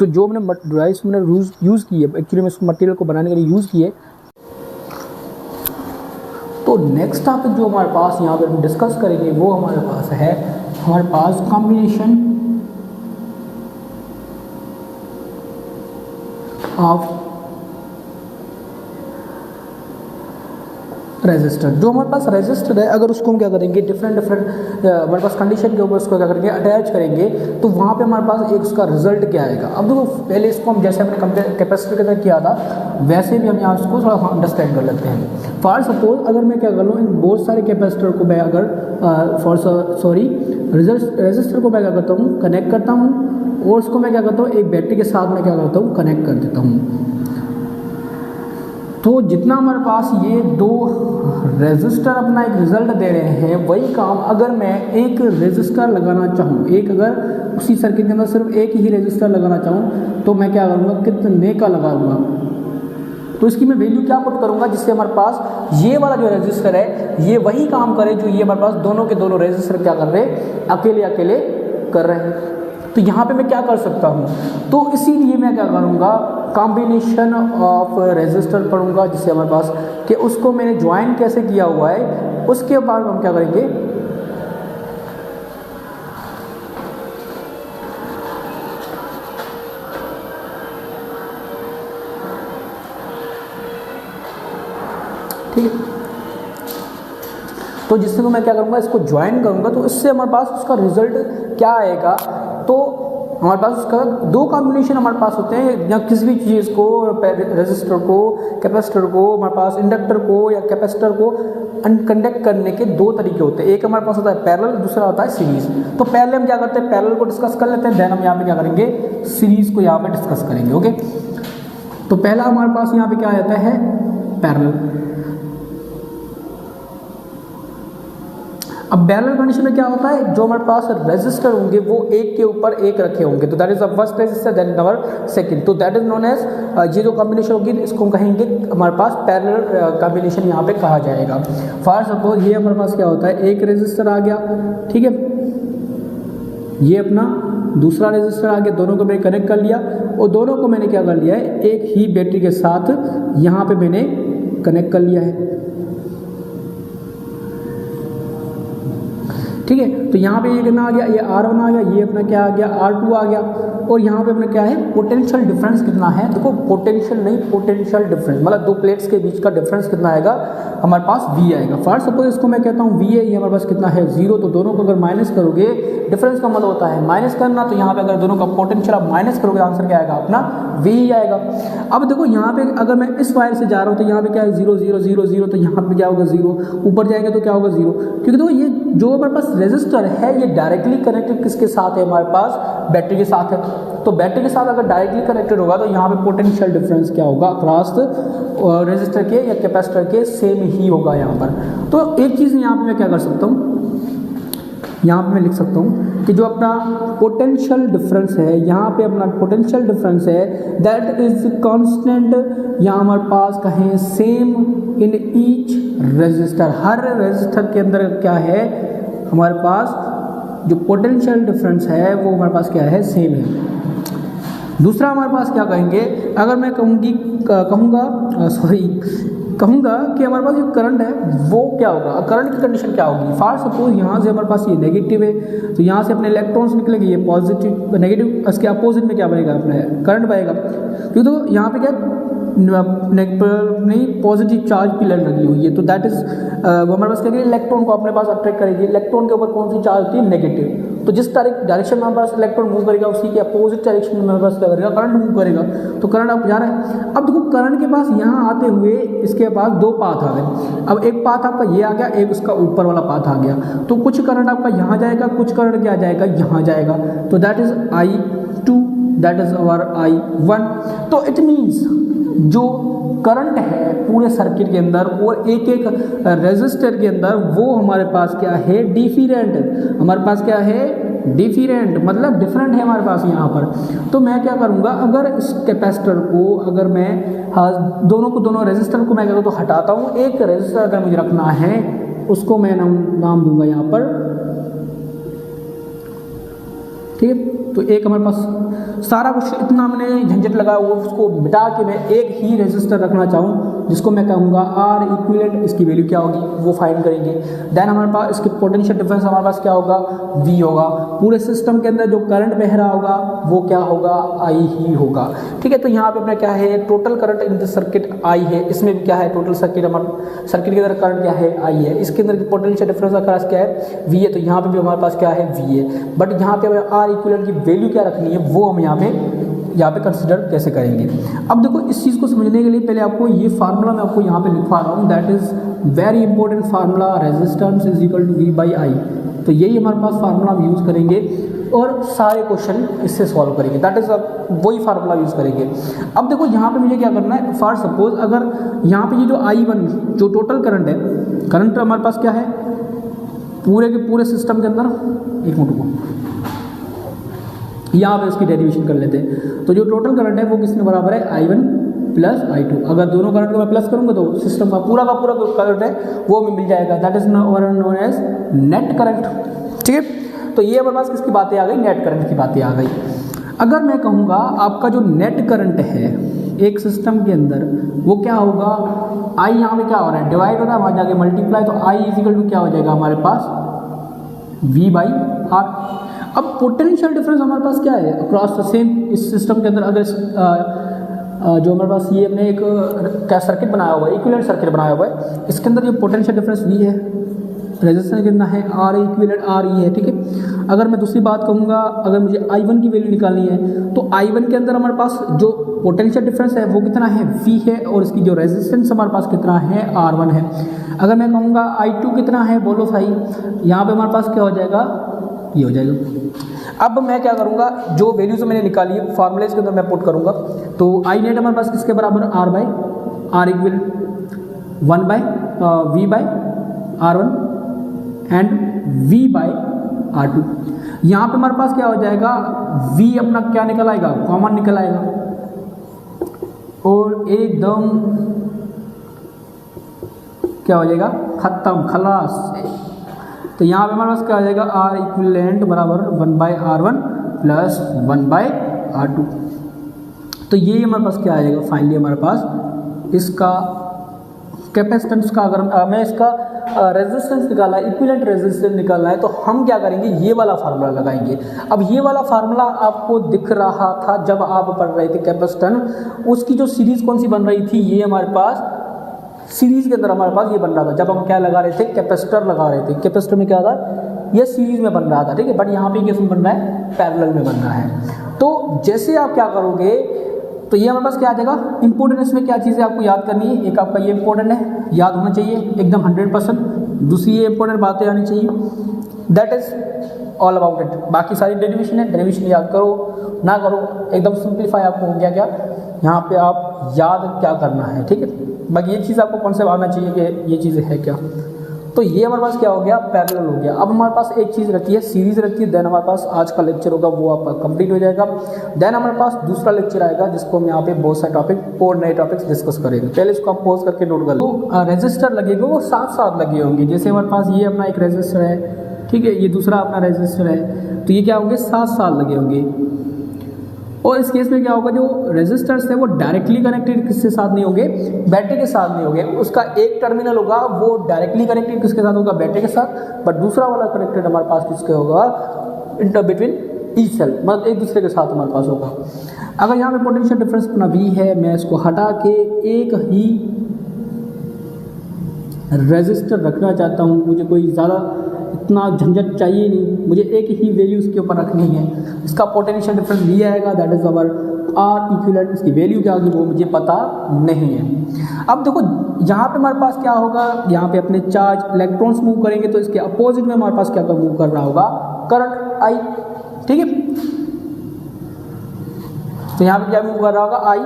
तो जो मैंने डिवाइस मैंने यूज़ की है, एक्चुअली मैं उस मटेरियल को बनाने के लिए यूज़ की है। तो नेक्स्ट टॉपिक जो हमारे पास यहाँ पे हम डिस्कस करेंगे वो हमारे पास है, हमारे पास कॉम्बिनेशन ऑफ रेजिस्टर। जो हमारे पास रेजिस्टर है, अगर उसको हम क्या करेंगे, डिफरेंट हमारे पास कंडीशन के ऊपर उसको क्या करेंगे, अटैच करेंगे, तो वहाँ पे हमारे पास एक उसका रिजल्ट क्या आएगा। अब देखो पहले इसको हम जैसे हमने कैपेसिटर के अंदर किया था, वैसे भी हम यहाँ उसको थोड़ा अंडरस्टैंड कर लेते हैं। फॉर सपोज अगर मैं क्या कर लूँ, इन बहुत सारे कैपेसिटर को मैं अगर रेजिस्टर को मैं क्या करता हूँ, कनेक्ट करता हूँ, और उसको मैं क्या करता हूँ, एक बैटरी के साथ मैं क्या करता हूँ, कनेक्ट कर देता हूँ। तो जितना हमारे पास ये दो रेजिस्टर अपना एक रिजल्ट दे रहे हैं, वही काम अगर मैं एक रेजिस्टर लगाना चाहूँ, एक अगर उसी सर्किट के अंदर सिर्फ एक ही रेजिस्टर लगाना चाहूँ, तो मैं क्या करूँगा, कितने का लगाऊंगा, तो इसकी मैं वैल्यू क्या पुट करूँगा, जिससे हमारे पास ये वाला जो रेजिस्टर है ये वही काम करे जो ये हमारे पास दोनों के दोनों रेजिस्टर क्या कर रहे हैं, अकेले अकेले कर रहे हैं। तो यहाँ पे मैं क्या कर सकता हूँ, तो इसीलिए मैं क्या करूँगा, कॉम्बिनेशन ऑफ रेजिस्टर पढ़ूंगा, जिससे हमारे पास कि उसको मैंने ज्वाइन कैसे किया हुआ है, उसके बाद हम क्या करेंगे, ठीक है। तो जिससे मैं क्या करूँगा, इसको ज्वाइन करूँगा, तो इससे हमारे पास उसका रिजल्ट क्या आएगा, तो हमारे पास उसका दो कॉम्बिनेशन हमारे पास होते हैं, या किसी भी चीज़ को, रेजिस्टर को, कैपेसिटर को, हमारे पास इंडक्टर को या कैपेसिटर को कंडक्ट करने के दो तरीके होते हैं। एक हमारे पास होता है पैरेलल, दूसरा होता है सीरीज। तो पहले हम क्या करते हैं, पैरेलल को डिस्कस कर लेते हैं, देन हम यहाँ पे क्या करेंगे, सीरीज को यहाँ पे डिस्कस करेंगे। ओके, तो पहला हमारे पास यहाँ पे क्या आता है, पैरेलल। अब पैरेलल कंडीशन में क्या होता है, जो हमारे पास रेजिस्टर होंगे वो एक के ऊपर एक रखे होंगे, तो that is the first resistor, then number second, तो दैट इज नोन एज, ये जो कॉम्बिनेशन होगी इसको हम कहेंगे हमारे पास पैरेलल कॉम्बिनेशन यहाँ पे कहा जाएगा। फॉर सपोज ये हमारे पास क्या होता है, एक रेजिस्टर आ गया, ठीक है, ये अपना दूसरा रेजिस्टर आ गया, दोनों को मैंने कनेक्ट कर लिया और दोनों को मैंने क्या कर लिया है, एक ही बैटरी के साथ यहाँ पे मैंने कनेक्ट कर लिया है। ठीक है, तो यहाँ पे ये कितना आ गया, ये R1 आ गया, ये अपना क्या आ गया, R2 आ गया, और यहाँ पे अपना क्या है, पोटेंशियल डिफरेंस कितना है, देखो पोटेंशियल नहीं, पोटेंशियल डिफरेंस मतलब दो प्लेट्स के बीच का डिफरेंस कितना आएगा, हमारे पास V आएगा। फर्स्ट सपोज इसको मैं कहता हूँ V है, ये हमारे पास कितना है 0, तो दोनों को अगर माइनस करोगे, डिफरेंस का मतलब होता है माइनस करना, तो यहाँ पे अगर दोनों का पोटेंशियल आप माइनस करोगे आंसर क्या आएगा अपना V ही आएगा। अब देखो यहाँ पे अगर मैं इस वायर से जा रहा हूँ तो यहाँ पे क्या है 0 0 0 0, तो यहाँ पे क्या होगा 0, ऊपर जाएंगे तो क्या होगा 0, क्योंकि देखो ये जो हमारे पास रेजिस्टर है ये डायरेक्टली कनेक्टेड किसके साथ है, हमारे पास बैटरी के साथ है। तो बैटरी के साथ अगर डायरेक्टली कनेक्टेड होगा तो यहाँ पे पोटेंशियल डिफरेंस क्या होगा अक्रॉस रेजिस्टर के या कैपेसिटर के सेम ही होगा यहाँ पर। तो एक चीज़ यहाँ पे मैं क्या कर सकता हूँ, यहाँ पे मैं लिख सकता हूँ कि जो अपना पोटेंशियल डिफरेंस है, यहाँ पे अपना पोटेंशियल डिफरेंस है दैट इज कांस्टेंट, यहाँ हमारे पास कहें सेम इन ईच रेजिस्टर, हर रेजिस्टर के अंदर क्या है हमारे पास जो पोटेंशियल डिफरेंस है वो हमारे पास क्या है, सेम है। दूसरा हमारे पास क्या कहेंगे, अगर मैं कहूँगा कि हमारे पास जो करंट है वो क्या होगा, करंट की कंडीशन क्या होगी। फॉर सपोज यहाँ से हमारे पास ये नेगेटिव है, तो यहाँ से अपने इलेक्ट्रॉन्स निकलेंगे, ये पॉजिटिव नेगेटिव, इसके अपोजिट में क्या बनेगा, अपना करंट बनेगा। क्योंकि तो यहाँ पे क्या नहीं पॉजिटिव चार्ज की लाइन लगी हुई है, तो दैट इज वो हमारे पास क्या करेगी, इलेक्ट्रॉन को अपने पास अट्रैक्ट करेगी। इलेक्ट्रॉन के ऊपर कौन सी चार्ज होती है, नेगेटिव, तो जिस डायरेक्शन में हमारे पास इलेक्ट्रॉन मूव करेगा उसी के अपोजिट डायरेक्शन में हमारे पास क्या करेगा, करंट मूव करेगा। तो करंट अब जा रहा है। अब देखो करंट के पास यहाँ आते हुए इसके पास दो पाथ आ गए। अब एक पाथ आपका ये आ गया, एक उसका ऊपर वाला पाथ आ गया, तो कुछ करंट आपका यहाँ जाएगा, कुछ करंट क्या जाएगा, यहाँ जाएगा, तो that is I2, that is our I1। तो इट मीन्स जो करंट है पूरे सर्किट के अंदर और एक एक रेजिस्टर के अंदर वो हमारे पास क्या है, डिफरेंट, हमारे पास क्या है, डिफरेंट मतलब डिफरेंट है हमारे पास यहाँ पर। तो मैं क्या करूँगा, अगर इस कैपेसिटर को अगर मैं दोनों रेजिस्टर को मैं क्या तो हटाता हूँ, एक रेजिस्टर अगर मुझे रखना है उसको मैं नाम दूंगा यहाँ पर, ठीक है। तो एक हमारे पास सारा कुछ इतना मैंने झंझट लगा वो उसको मिटा के मैं एक ही रेजिस्टर रखना चाहूँ जिसको मैं कहूँगा R इक्विवेलेंट, इसकी वैल्यू क्या होगी वो फाइंड करेंगे। देन हमारे पास इसके पोटेंशियल डिफरेंस हमारे पास क्या होगा, V होगा। पूरे सिस्टम के अंदर जो करंट बह रहा होगा वो क्या होगा, I ही होगा, ठीक है। तो यहाँ पे अपना क्या है, total current in the circuit I है, इसमें भी क्या है, टोटल सर्किट हमारे सर्किट के अंदर करंट क्या है, I है। इसके अंदर पोटेंशियल डिफरेंस अक्रॉस क्या है, V है, तो यहाँ पे भी हमारे पास क्या है, V है। बट यहाँ पे हमें R इक्विवेलेंट की वैल्यू क्या रखनी है वो हम यहाँ पे कंसिडर कैसे करेंगे। अब देखो इस चीज़ को समझने के लिए पहले आपको ये फार्मूला मैं आपको यहाँ पे लिखवा रहा हूँ, that is very important formula, resistance is equal to V/I। तो यही हमारे पास फार्मूला हम यूज़ करेंगे और सारे क्वेश्चन इससे सॉल्व करेंगे, दैट इज वही फार्मूला यूज़ करेंगे। अब देखो यहाँ पे मुझे क्या करना है, फॉर सपोज अगर यहाँ पे ये जो I1 जो टोटल करंट है, करंट हमारे पास क्या है पूरे के पूरे सिस्टम के अंदर, एक मिनट को यहाँ पे इसकी डेरिवेशन कर लेते हैं। तो जो टोटल करंट है वो किसके बराबर है, I1 प्लस I2। अगर दोनों करंट को मैं प्लस करूँगा तो सिस्टम का पूरा करंट है वो हमें मिल जाएगा, that is known as net current, ठीक है। तो ये हमारे पास किसकी बातें आ गई, नेट करंट की बातें आ गई। अगर मैं कहूँगा आपका जो नेट करंट है एक सिस्टम के अंदर वो क्या होगा, I यहाँ पे क्या हो रहा है, डिवाइड हो रहा है, वहाँ जाके मल्टीप्लाई, तो I इज इक्वल टू क्या हो जाएगा हमारे पास V/R। अब पोटेंशियल डिफरेंस हमारे पास क्या है अक्रॉस द सेम इस सिस्टम के अंदर, अगर जो हमारे पास ये हमने एक क्या सर्किट बनाया हुआ है, इक्विवेलेंट सर्किट बनाया हुआ है, इसके अंदर जो पोटेंशियल डिफरेंस V है, रेजिस्टेंस कितना है R इक्विवेलेंट R ही है, ठीक है। अगर मैं दूसरी बात कहूँगा, अगर मुझे I1 की वैल्यू निकालनी है तो I1 के अंदर हमारे पास जो पोटेंशियल डिफरेंस है वो कितना है, V है, और इसकी जो रेजिस्टेंस हमारे पास कितना है, R1 है। अगर मैं कहूँगा I2 कितना है, बोलो भाई, यहाँ पे हमारे पास क्या हो जाएगा, ये हो जाएगा। अब मैं क्या करूँगा, जो वैल्यूज मैंने निकाली है फार्मूले के अंदर मैं पुट करूँगा, तो I नेट हमारे पास किसके बराबर, R equivalent 1/V/R1 and V/R2। यहाँ पे हमारे पास क्या हो जाएगा, V अपना क्या निकल आएगा, कॉमन निकल आएगा, और एकदम क्या हो जाएगा, खत्म, खलास। तो यहाँ पे हमारे पास क्या आ जाएगा, आर इक्विवेलेंट बराबर 1/R1 प्लस 1/R2। तो ये हमारे पास क्या आ जाएगा फाइनली हमारे पास इसका कैपेसिटेंस का, अगर हमें इसका रेजिस्टेंस निकालना है, इक्विवेलेंट रेजिस्टेंस निकालना है, तो हम क्या करेंगे, ये वाला फार्मूला लगाएंगे। अब ये वाला फार्मूला आपको दिख रहा था जब आप पढ़ रहे थे कैपेसिटेंस, उसकी जो सीरीज कौन सी बन रही थी, ये हमारे पास सीरीज के अंदर हमारे पास ये बन रहा था जब हम क्या लगा रहे थे, कैपेसिटर लगा रहे थे। कैपेसिटर में क्या था, ये सीरीज में बन रहा था, ठीक है। बट यहाँ पे किस में बन रहा है, पैरेलल में बन रहा है। तो जैसे आप क्या करोगे, तो ये हमारे पास क्या आ जाएगा, इंपॉर्टेंट इसमें क्या चीज़ें आपको याद करनी है, एक आपका ये इंपॉर्टेंट है, याद होना चाहिए एकदम 100%। दूसरी ये इंपॉर्टेंट बातें आनी चाहिए, that is all about it. बाकी सारी डेरिवेशन है, डेरिवेशन याद करो ना करो, एकदम सिंप्लीफाई आपको हो गया क्या, यहाँ पे आप याद क्या करना है, ठीक है। बाकी ये चीज़ आपको कॉन्सेप्ट आना चाहिए कि ये चीज़ें है क्या। तो ये हमारे पास क्या हो गया, पैरेलल हो गया। अब हमारे पास एक चीज़ रहती है, सीरीज रहती है। देन हमारे पास आज का लेक्चर होगा वो आपका कंप्लीट हो जाएगा। देन हमारे पास दूसरा लेक्चर आएगा जिसको हम यहाँ पे बहुत सारे टॉपिक और नए टॉपिक्स डिस्कस करेंगे। पहले इसको आप पॉज करके नोट कर लो। तो रेजिस्टर लगेगा वो साथ साथ लगे होंगे। जैसे हमारे पास ये अपना एक रेजिस्टर है, ठीक है, ये दूसरा अपना रेजिस्टर है, तो ये क्या होंगे, साथ साथ लगे होंगे। और इस केस में क्या होगा, जो रेजिस्टर्स है वो डायरेक्टली कनेक्टेड किसके साथ नहीं होंगे, बैटरी के साथ नहीं होंगे। उसका एक टर्मिनल होगा वो डायरेक्टली कनेक्टेड किसके साथ होगा, बैटरी के साथ। बट दूसरा वाला कनेक्टेड हमारे पास किसके होगा, इंटर बिटवीन ई सेल, मतलब एक दूसरे के साथ हमारे पास होगा। अगर यहाँ पे पोटेंशियल डिफरेंस अपना V है, मैं इसको हटा के एक ही रेजिस्टर रखना चाहता हूँ, मुझे कोई ज़्यादा इतना झंझट चाहिए नहीं, मुझे एक ही वैल्यू इसके ऊपर रखनी है। इसका पोटेंशियल डिफरेंस V आएगा, that is our R equivalent. इसकी वैल्यू क्या होगी वो मुझे पता नहीं है। अब देखो यहाँ पे हमारे पास क्या होगा, यहाँ पे अपने चार्ज इलेक्ट्रॉन्स मूव करेंगे, तो इसके अपोजिट में हमारे पास क्या मूव कर रहा होगा, करंट I, ठीक है। तो यहाँ पे क्या मूव कर रहा होगा, I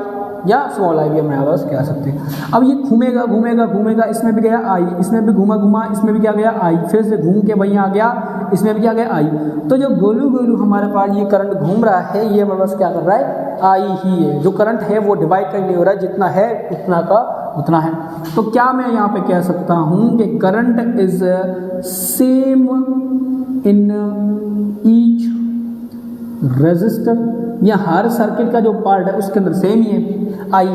या स्मॉल आई भी हम यहाँ बस कह सकते हैं। अब ये घूमेगा घूमेगा घूमेगा, इसमें भी गया आई, इसमें भी घूमा घूमा, इसमें भी क्या गया आई, फिर से घूम के वहीं आ गया, इसमें भी क्या गया आई। तो जो गोलू गोलू हमारे पास ये करंट घूम रहा है, ये हमारे पास क्या कर रहा है, आई ही है। जो करंट है वो डिवाइड नहीं हो रहा है, जितना है उतना का उतना है। तो क्या मैं यहाँ पे कह सकता हूँ कि current is same in each resistor, या हर सर्किट का जो पार्ट है उसके अंदर सेम ही है, आई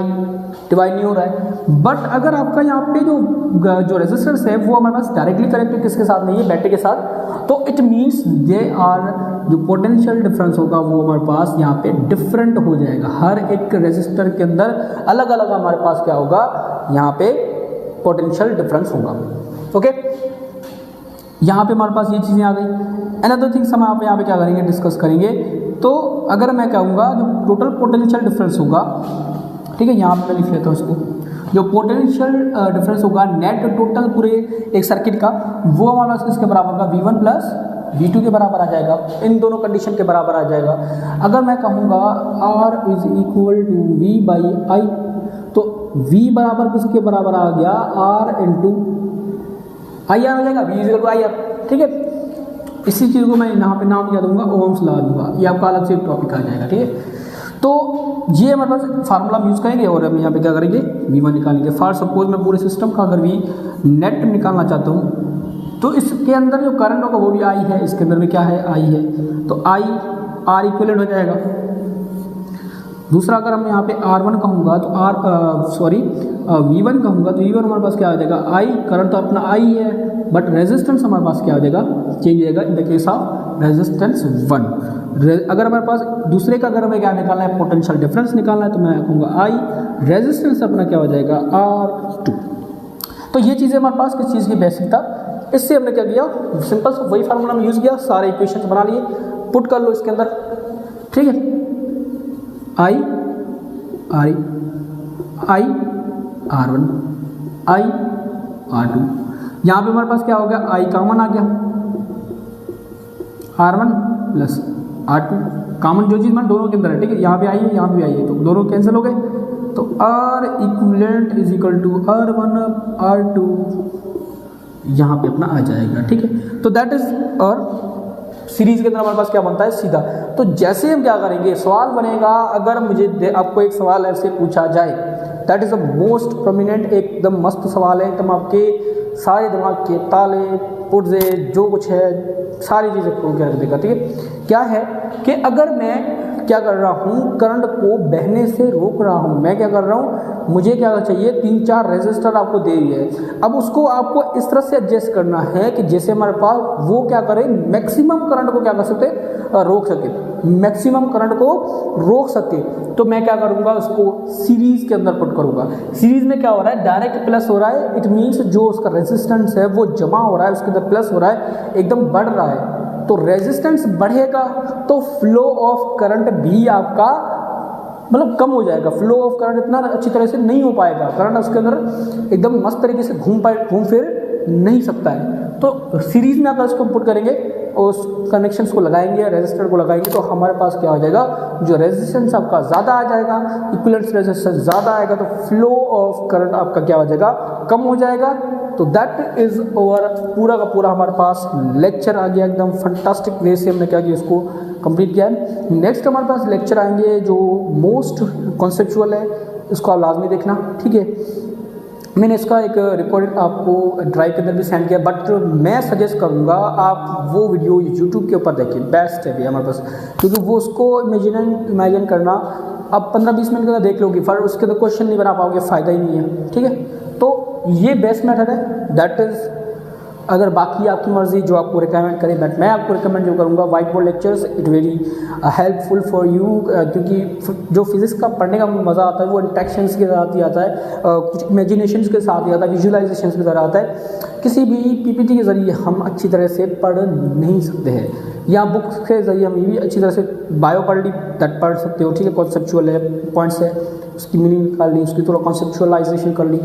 डिवाइड नहीं हो रहा है। बट अगर आपका यहाँ पे जो रेजिस्टर्स है वो हमारे पास डायरेक्टली कनेक्टेड किसके साथ नहीं है, बैटरी के साथ, तो इट मीन्स दे आर, जो पोटेंशियल डिफरेंस होगा वो हमारे पास यहाँ पे डिफरेंट हो जाएगा। हर एक रेजिस्टर के अंदर अलग अलग हमारे पास क्या होगा, यहाँ पे पोटेंशियल डिफरेंस होगा। ओके, यहाँ पे हमारे पास ये चीज़ें आ गई। अनदर थिंग्स हम यहाँ पे क्या करेंगे, डिस्कस करेंगे। तो अगर मैं कहूँगा जो टोटल पोटेंशियल डिफरेंस होगा, ठीक है, यहाँ पे मैं लिख लेता हूँ इसको, जो पोटेंशियल डिफरेंस होगा नेट टोटल पूरे एक सर्किट का, वो हमारे पास किसके बराबर होगा, V1 प्लस V2 के बराबर आ जाएगा। इन दोनों कंडीशन के बराबर आ जाएगा। अगर मैं कहूँगा R is equal to V by I, तो V बराबर किसके बराबर आ गया, R इंटू आई आर आ जाएगा, V is equal to I R, ठीक है। इसी चीज़ को मैं यहाँ पे नाम क्या दूंगा, ओम्स लॉ दूंगा, ये आपका अलग से एक टॉपिक आ जाएगा, ठीक है। तो ये हमारे पास फार्मूला हम यूज़ करेंगे और हम यहाँ पे क्या करेंगे, V1 निकालेंगे। फॉर सपोज मैं पूरे सिस्टम का अगर भी नेट निकालना चाहता हूँ, तो इसके अंदर जो करंट होगा वो भी I है, इसके अंदर भी क्या है, I है, तो I R इक्विवेलेंट हो जाएगा। दूसरा अगर हम यहाँ पे R1 कहूँगा तो V1 कहूँगा तो V1 हमारे पास क्या हो जाएगा, I, करंट तो अपना I है, बट रेजिस्टेंस हमारे पास क्या हो जाएगा, चेंज हो जाएगा in the case of resistance 1। अगर हमारे पास दूसरे का अगर हमें क्या निकालना है, पोटेंशियल डिफरेंस निकालना है, तो मैं कहूँगा I, रेजिस्टेंस अपना क्या हो जाएगा, R2। तो ये चीज़ें हमारे पास किस चीज़ की बेसिक था, इससे हमने क्या किया, सिंपल सा वही फार्मूला में यूज़ किया, सारे इक्वेशंस बना लिए, पुट कर लो इसके अंदर, ठीक है। I R1, I R2, यहाँ पे हमारे पास क्या हो गया, I कॉमन आ गया, R1 प्लस R2 कॉमन, जो चीज़ मैं दोनों के अंदर है, ठीक है। यहाँ पे आई है, यहाँ पे आई है, तो दोनों कैंसिल हो गए, तो R equivalent is equal to R1 R2 यहाँ पे अपना आ जाएगा, ठीक है। तो दैट इज, और सीरीज के अंदर हमारे पास क्या बनता है, सीधा। तो जैसे हम क्या करेंगे, सवाल बनेगा, अगर मुझे आपको एक सवाल ऐसे पूछा जाए, that is the most prominent, एकदम मस्त सवाल है, एकदम आपके सारे दिमाग के ताले पुर्जे जो कुछ है सारी चीज़ें खोल के रख देगा। ठीक है, क्या है कि अगर मैं क्या कर रहा हूँ, करंट को बहने से रोक रहा हूँ, मैं क्या कर रहा हूँ, मुझे क्या चाहिए, 3-4 रेजिस्टर आपको दे दिए है। अब उसको आपको इस तरह से एडजस्ट करना है कि जैसे हमारे पास वो क्या करे, मैक्सिमम करंट को क्या कर सकते, रोक सके, मैक्सिमम करंट को रोक सके। तो मैं क्या करूँगा, उसको सीरीज़ के अंदर पुट करूँगा। सीरीज़ में क्या हो रहा है, डायरेक्ट प्लस हो रहा है, इट मीन्स जो उसका रेजिस्टेंस है वो जमा हो रहा है, उसके अंदर प्लस हो रहा है, एकदम बढ़ रहा है। तो रेजिस्टेंस बढ़ेगा तो फ्लो ऑफ करंट भी आपका मतलब कम हो जाएगा। फ्लो ऑफ करंट इतना अच्छी तरह से नहीं हो पाएगा, करंट उसके अंदर एकदम मस्त तरीके से घूम फिर नहीं सकता है। तो सीरीज में अगर इसको पुट करेंगे और उस कनेक्शंस को लगाएंगे, रेजिस्टर को लगाएंगे, तो हमारे पास क्या हो जाएगा, जो रेजिस्टेंस आपका ज़्यादा आ जाएगा, इक्विवेलेंस रेजिस्टेंस ज़्यादा आएगा, तो फ्लो ऑफ करंट आपका क्या हो जाएगा, कम हो जाएगा। तो दैट इज़ ओवर, पूरा का पूरा हमारे पास लेक्चर आ गया, एकदम फंटास्टिक वे से हमने क्या किया, इसको कंप्लीट किया है। नेक्स्ट हमारे पास लेक्चर आएंगे जो मोस्ट कॉन्सेप्चुअल है, इसको आप लाजमी देखना। ठीक है, मैंने इसका एक रिकॉर्डिंग आपको ड्राइव के अंदर भी सेंड किया, बट मैं सजेस्ट करूँगा आप वो वीडियो यूट्यूब के ऊपर देखिए, बेस्ट है भैया हमारे पास, क्योंकि वो उसको इमेजिन करना आप 15-20 मिनट के अंदर देख लोगे, फिर उसके अंदर क्वेश्चन नहीं बना पाओगे, फ़ायदा ही नहीं है। ठीक है, तो ये बेस्ट मेथड है, दैट इज़। अगर बाकी आपकी मर्ज़ी जो आपको रिकमेंड करें, बट मैं आपको रिकमेंड जो करूँगा, white board lectures, it very helpful for you, क्योंकि जो फिज़िक्स का पढ़ने का मज़ा आता है वो इंटरेक्शंस के साथ ही आता है, कुछ इमेजिनेशंस के साथ ही आता है, विजुअलाइजेशंस के साथ आता है। किसी भी पीपीटी के ज़रिए हम अच्छी तरह से पढ़ नहीं सकते हैं, या बुक्स के ज़रिए हम ये भी अच्छी तरह से बायो पढ़ ली, दैट पढ़ सकते हो। ठीक है, कॉन्सेप्चुअल है, पॉइंट्स है, उसकी मीनिंग निकाल ली, उसकी थोड़ा कॉन्सेप्चुअलाइजेशन कर ली,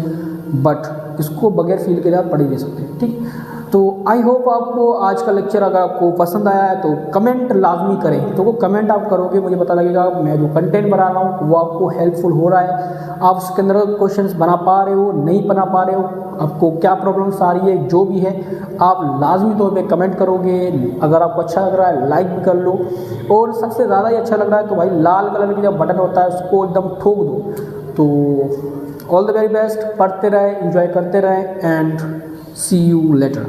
बट इसको बगैर फील के आप पढ़ ही नहीं सकते। ठीक, तो आई होप आपको आज का लेक्चर अगर आपको पसंद आया है तो कमेंट लाजमी करें। तो वो कमेंट आप करोगे, मुझे पता लगेगा मैं जो कंटेंट बना रहा हूँ वो आपको हेल्पफुल हो रहा है, आप उसके अंदर क्वेश्चंस बना पा रहे हो, नहीं बना पा रहे हो, आपको क्या प्रॉब्लम्स आ रही है, जो भी है आप लाजमी तौर पे कमेंट करोगे। अगर आपको अच्छा लग रहा है लाइक भी कर लो, और सबसे ज़्यादा ही अच्छा लग रहा है तो भाई लाल कलर की जब बटन होता है उसको एकदम ठोक दो। तो ऑल द वेरी बेस्ट, पढ़ते रहे, एंजॉय करते रहे, एंड सी यू लेटर।